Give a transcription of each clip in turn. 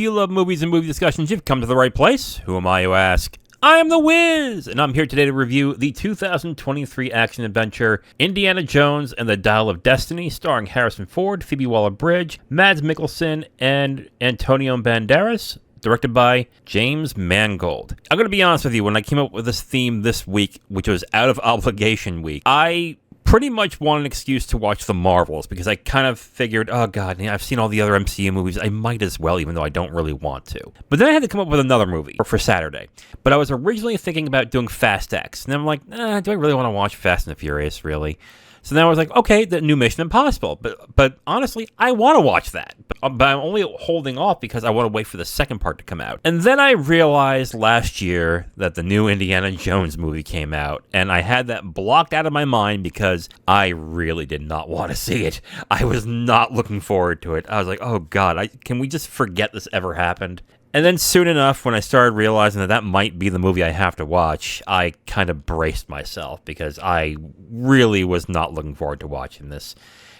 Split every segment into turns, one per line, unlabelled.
you love movies and movie discussions, you've come to the right place. Who am I, you ask? I am the Wiz, and I'm here today to review the 2023 action-adventure Indiana Jones and the Dial of Destiny, starring Harrison Ford, Phoebe Waller-Bridge, Mads Mikkelsen, and Antonio Banderas, directed by James Mangold. I'm going to be honest with you, when I came up with this theme this week, which was out of obligation week, I pretty much want an excuse to watch the Marvels, because I kind of figured, oh god, I've seen all the other MCU movies, I might as well, even though I don't really want to. But then I had to come up with another movie for Saturday. But I was originally thinking about doing Fast X, and I'm like, do I really want to watch Fast and the Furious, really? So then I was like, okay, the new Mission Impossible. But honestly, I want to watch that. But I'm only holding off because I want to wait for the second part to come out. And then I realized last year that the new Indiana Jones movie came out. And I had that blocked out of my mind because I really did not want to see it. I was not looking forward to it. I was like, oh God, can we just forget this ever happened? And then soon enough, when I started realizing that might be the movie I have to watch, I kind of braced myself because I really was not looking forward to watching this.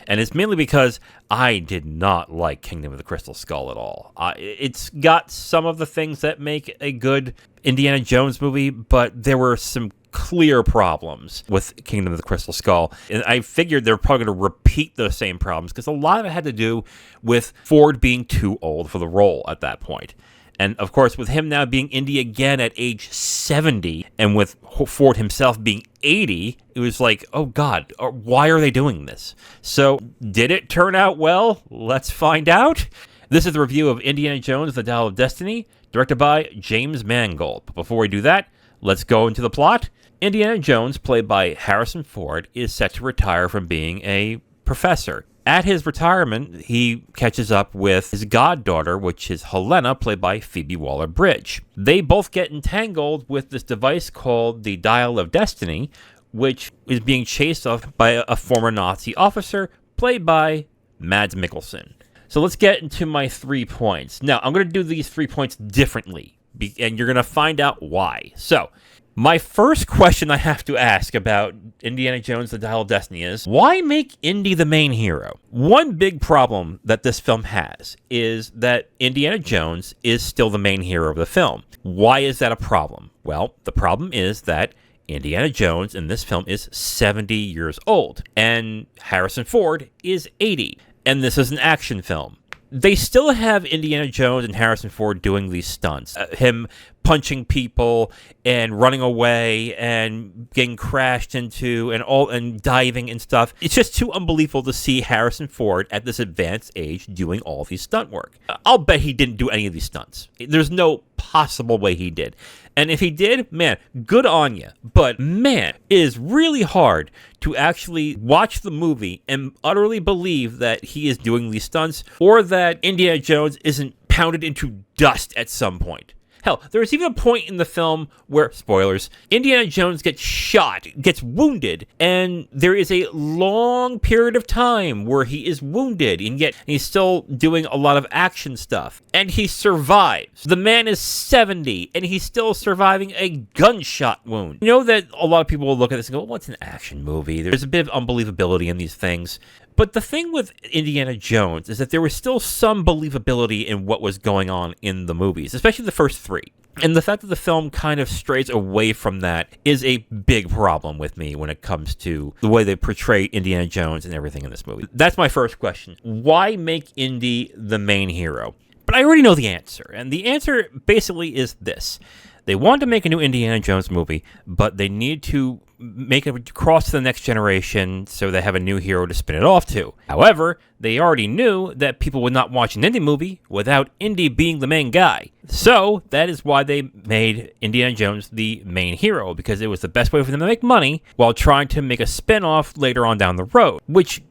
And it's mainly because I did not like Kingdom of the Crystal Skull at all. It's got some of the things that make a good Indiana Jones movie, but there were some clear problems with Kingdom of the Crystal Skull. And I figured they're probably going to repeat those same problems because a lot of it had to do with Ford being too old for the role at that point. And, of course, with him now being Indy again at age 70, and with Ford himself being 80, it was like, oh, God, why are they doing this? So, did it turn out well? Let's find out. This is the review of Indiana Jones, The Dial of Destiny, directed by James Mangold. But before we do that, let's go into the plot. Indiana Jones, played by Harrison Ford, is set to retire from being a professor. At his retirement, he catches up with his goddaughter, which is Helena, played by Phoebe Waller-Bridge. They both get entangled with this device called the Dial of Destiny, which is being chased off by a former Nazi officer, played by Mads Mikkelsen. So let's get into my 3 points. Now, I'm going to do these 3 points differently, and you're going to find out why. So, my first question I have to ask about Indiana Jones, The Dial of Destiny is, why make Indy the main hero? One big problem that this film has is that Indiana Jones is still the main hero of the film. Why is that a problem? Well, the problem is that Indiana Jones in this film is 70 years old, and Harrison Ford is 80, and this is an action film. They still have Indiana Jones and Harrison Ford doing these stunts. Him punching people and running away and getting crashed into and diving and stuff. It's just too unbelievable to see Harrison Ford at this advanced age doing all these stunt work. I'll bet he didn't do any of these stunts. There's no possible way he did. And if he did, man, good on you. But man, it is really hard to actually watch the movie and utterly believe that he is doing these stunts or that Indiana Jones isn't pounded into dust at some point. Hell, there is even a point in the film where, spoilers, Indiana Jones gets shot, gets wounded, and there is a long period of time where he is wounded, and yet he's still doing a lot of action stuff. And he survives. The man is 70, and he's still surviving a gunshot wound. You know that a lot of people will look at this and go, well, it's an action movie. There's a bit of unbelievability in these things. But the thing with Indiana Jones is that there was still some believability in what was going on in the movies, especially the first three. And the fact that the film kind of strays away from that is a big problem with me when it comes to the way they portray Indiana Jones and everything in this movie. That's my first question. Why make Indy the main hero? But I already know the answer, and the answer basically is this. They wanted to make a new Indiana Jones movie, but they need to make it cross to the next generation so they have a new hero to spin it off to. However, they already knew that people would not watch an Indy movie without Indy being the main guy. So that is why they made Indiana Jones the main hero, because it was the best way for them to make money while trying to make a spin-off later on down the road, which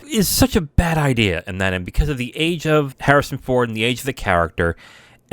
is such a bad idea in that end because of the age of Harrison Ford and the age of the character.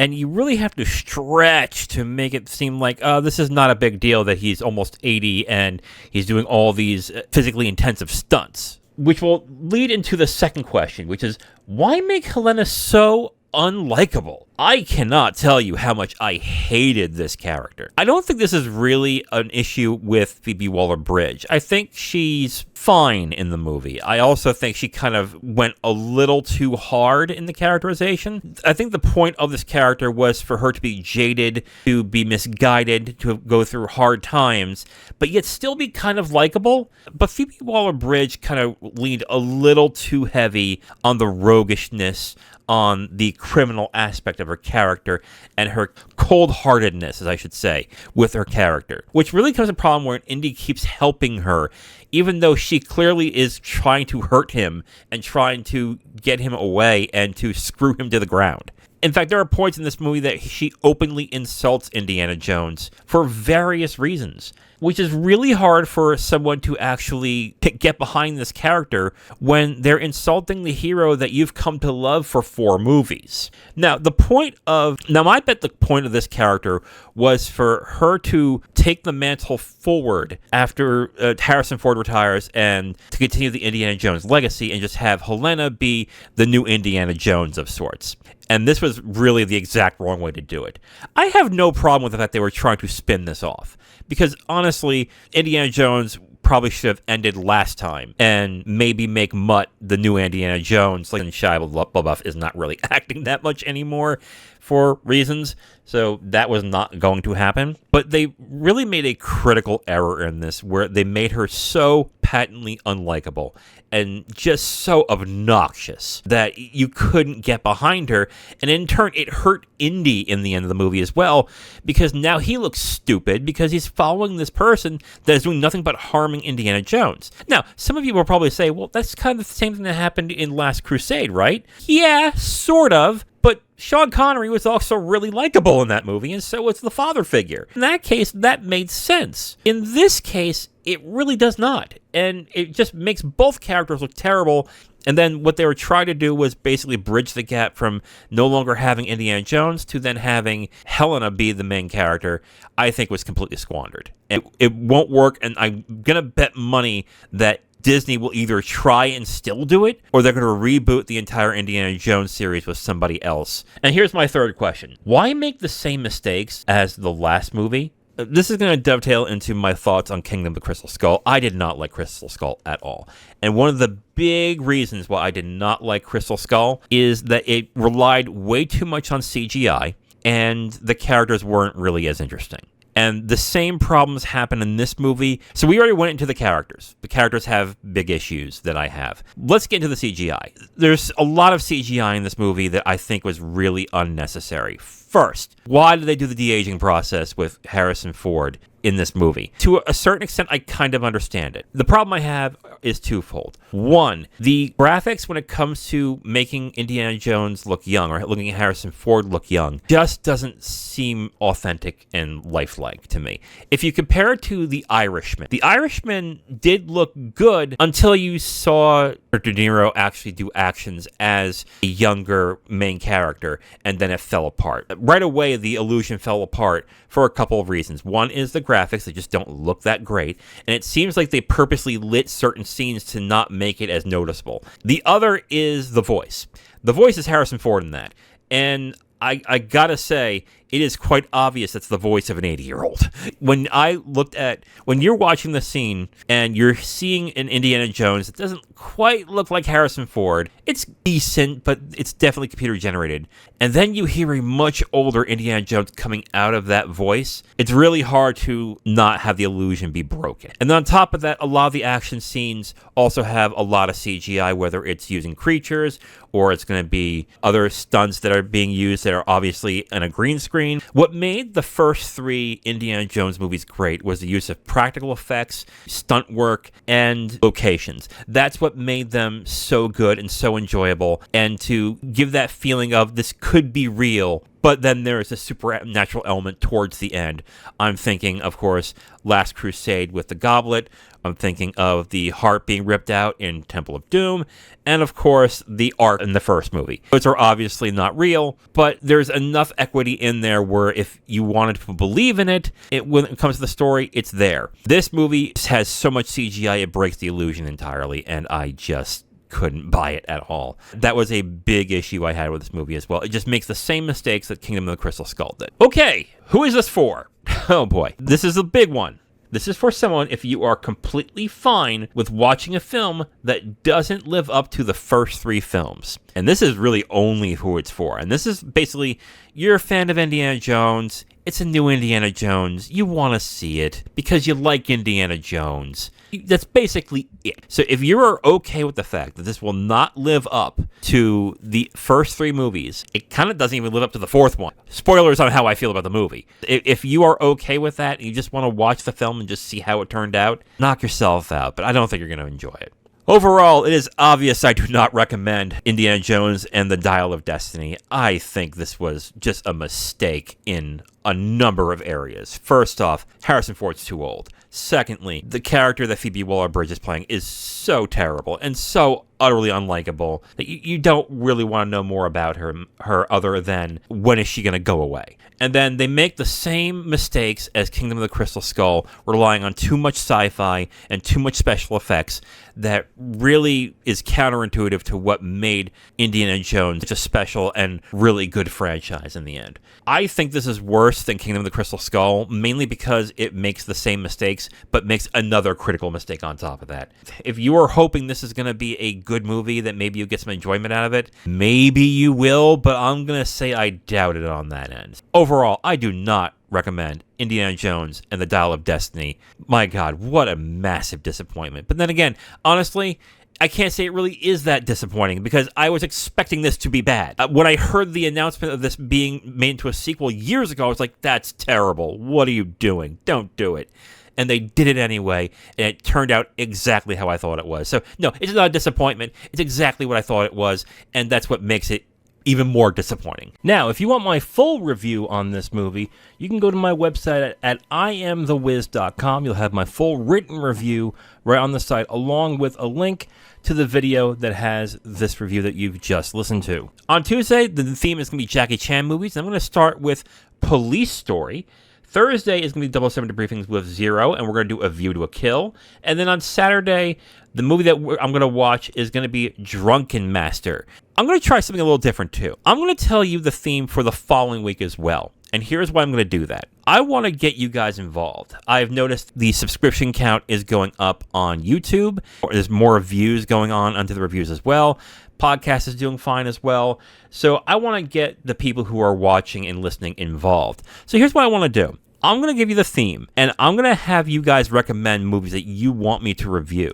And you really have to stretch to make it seem like, this is not a big deal that he's almost 80 and he's doing all these physically intensive stunts. Which will lead into the second question, which is, why make Helena so unlikable? I cannot tell you how much I hated this character. I don't think this is really an issue with Phoebe Waller-Bridge. I think she's fine in the movie. I also think she kind of went a little too hard in the characterization. I think the point of this character was for her to be jaded, to be misguided, to go through hard times, but yet still be kind of likable. But Phoebe Waller-Bridge kind of leaned a little too heavy on the roguishness, on the criminal aspect of her character, and her cold-heartedness, as I should say, with her character. Which really becomes a problem where Indy keeps helping her, even though she clearly is trying to hurt him and trying to get him away and to screw him to the ground. In fact, there are points in this movie that she openly insults Indiana Jones for various reasons, which is really hard for someone to actually get behind this character when they're insulting the hero that you've come to love for 4 movies. Now, I bet the point of this character was for her to take the mantle forward after Harrison Ford retires and to continue the Indiana Jones legacy and just have Helena be the new Indiana Jones of sorts. And this was really the exact wrong way to do it. I have no problem with the fact they were trying to spin this off. Because honestly, Indiana Jones probably should have ended last time and maybe make Mutt the new Indiana Jones. Like Shia LaBeouf is not really acting that much anymore for reasons, so that was not going to happen. But they really made a critical error in this where they made her so patently unlikable and just so obnoxious that you couldn't get behind her. And in turn, it hurt Indy in the end of the movie as well, because now he looks stupid because he's following this person that is doing nothing but harming Indiana Jones. Now, some of you will probably say, well, that's kind of the same thing that happened in Last Crusade, right? Yeah, sort of. But Sean Connery was also really likable in that movie, and so was the father figure. In that case, that made sense. In this case, it really does not. And it just makes both characters look terrible. And then what they were trying to do was basically bridge the gap from no longer having Indiana Jones to then having Helena be the main character, I think was completely squandered. It won't work, and I'm going to bet money that Disney will either try and still do it, or they're going to reboot the entire Indiana Jones series with somebody else. And here's my third question. Why make the same mistakes as the last movie? This is going to dovetail into my thoughts on Kingdom of the Crystal Skull. I did not like Crystal Skull at all. And one of the big reasons why I did not like Crystal Skull is that it relied way too much on CGI, and the characters weren't really as interesting. And the same problems happen in this movie. So we already went into the characters. The characters have big issues that I have. Let's get into the CGI. There's a lot of CGI in this movie that I think was really unnecessary. First, why did they do the de-aging process with Harrison Ford in this movie? To a certain extent, I kind of understand it. The problem I have is twofold. One, the graphics when it comes to making Indiana Jones look young or looking at Harrison Ford look young just doesn't seem authentic and lifelike to me. If you compare it to The Irishman did look good until you saw De Niro actually do actions as a younger main character, and then it fell apart. Right away, the illusion fell apart for a couple of reasons. One is the graphics, they just don't look that great, and it seems like they purposely lit certain scenes to not make it as noticeable. The other is the voice. The voice is Harrison Ford in that, and I gotta say, it is quite obvious that's the voice of an 80-year-old. When you're watching the scene and you're seeing an Indiana Jones that doesn't quite look like Harrison Ford, it's decent, but it's definitely computer generated. And then you hear a much older Indiana Jones coming out of that voice. It's really hard to not have the illusion be broken. And then on top of that, a lot of the action scenes also have a lot of CGI, whether it's using creatures or it's going to be other stunts that are being used that are obviously in a green screen. What made the first 3 Indiana Jones movies great was the use of practical effects, stunt work, and locations. That's what made them so good and so enjoyable, and to give that feeling of this could be real, but then there is a supernatural element towards the end. I'm thinking, of course, Last Crusade with the goblet. I'm thinking of the heart being ripped out in Temple of Doom. And, of course, the art in the first movie. Those are obviously not real, but there's enough equity in there where if you wanted to believe in it, when it comes to the story, it's there. This movie has so much CGI, it breaks the illusion entirely, and I just couldn't buy it at all. That was a big issue I had with this movie as well. It just makes the same mistakes that Kingdom of the Crystal Skull did. Okay, who is this for? Oh boy, this is a big one. This is for someone if you are completely fine with watching a film that doesn't live up to the first 3 films. And this is really only who it's for. And this is basically, you're a fan of Indiana Jones. It's a new Indiana Jones. You want to see it because you like Indiana Jones. That's basically it. So if you're okay with the fact that this will not live up to the first 3 movies, it kind of doesn't even live up to the 4th one. Spoilers on how I feel about the movie. If you are okay with that and you just want to watch the film and just see how it turned out, knock yourself out, but I don't think you're going to enjoy it. Overall, it is obvious I do not recommend Indiana Jones and the Dial of Destiny. I think this was just a mistake in a number of areas. First off, Harrison Ford's too old. Secondly, the character that Phoebe Waller-Bridge is playing is so terrible and so utterly unlikable that you don't really want to know more about her other than when is she going to go away. And then they make the same mistakes as Kingdom of the Crystal Skull, relying on too much sci-fi and too much special effects that really is counterintuitive to what made Indiana Jones such a special and really good franchise in the end. I think this is worse than Kingdom of the Crystal Skull, mainly because it makes the same mistakes, but makes another critical mistake on top of that. If you are hoping this is going to be a good movie, that maybe you get some enjoyment out of it, maybe you will, but I'm going to say I doubt it on that end. Overall, I do not recommend Indiana Jones and the Dial of Destiny. My God, what a massive disappointment. But then again, honestly, I can't say it really is that disappointing because I was expecting this to be bad. When I heard the announcement of this being made into a sequel years ago, I was like, that's terrible. What are you doing? Don't do it. And they did it anyway, and it turned out exactly how I thought it was. So, no, it's not a disappointment. It's exactly what I thought it was, and that's what makes it even more disappointing. Now, if you want my full review on this movie, you can go to my website at IamTheWiz.com. You'll have my full written review right on the site, along with a link to the video that has this review that you've just listened to. On Tuesday, the theme is going to be Jackie Chan movies. I'm going to start with Police Story. Thursday is going to be 007 Debriefings with Zero, and we're going to do A View to a Kill. And then on Saturday, the movie that I'm going to watch is going to be Drunken Master. I'm going to try something a little different, too. I'm going to tell you the theme for the following week as well. And here's why I'm going to do that. I want to get you guys involved. I've noticed the subscription count is going up on YouTube. There's more views going on onto the reviews as well. Podcast is doing fine as well. So I want to get the people who are watching and listening involved. So here's what I want to do. I'm going to give you the theme, and I'm going to have you guys recommend movies that you want me to review.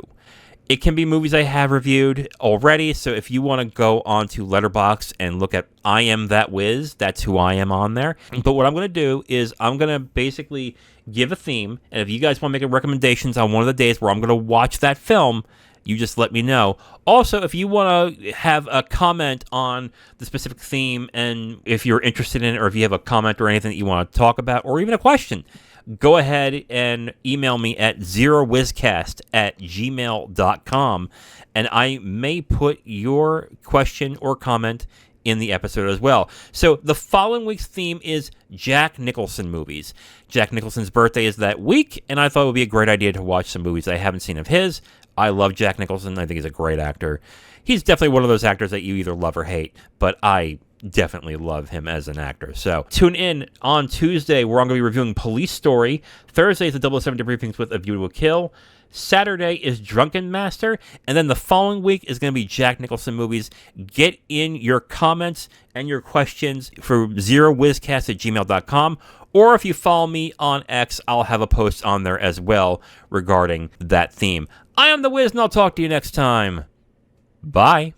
It can be movies I have reviewed already, so if you want to go onto Letterboxd and look at I Am That Wiz, that's who I am on there. But what I'm going to do is I'm going to basically give a theme, and if you guys want to make recommendations on one of the days where I'm going to watch that film, you just let me know. Also, if you want to have a comment on the specific theme, and if you're interested in it, or if you have a comment or anything that you want to talk about, or even a question, go ahead and email me at zerowizcast@gmail.com, and I may put your question or comment in the episode as well. So the following week's theme is Jack Nicholson movies. Jack Nicholson's birthday is that week, and I thought it would be a great idea to watch some movies I haven't seen of his. I love Jack Nicholson. I think he's a great actor. He's definitely one of those actors that you either love or hate, but I definitely love him as an actor. So tune in on Tuesday, where I'm going to be reviewing Police Story. Thursday is the 007 Debriefings with A View to a Kill. Saturday is Drunken Master, and then the following week is going to be Jack Nicholson movies. Get in your comments and your questions for zerowizcast@gmail.com, or if you follow me on X, I'll have a post on there as well regarding that theme. I am The Wiz, and I'll talk to you next time. Bye.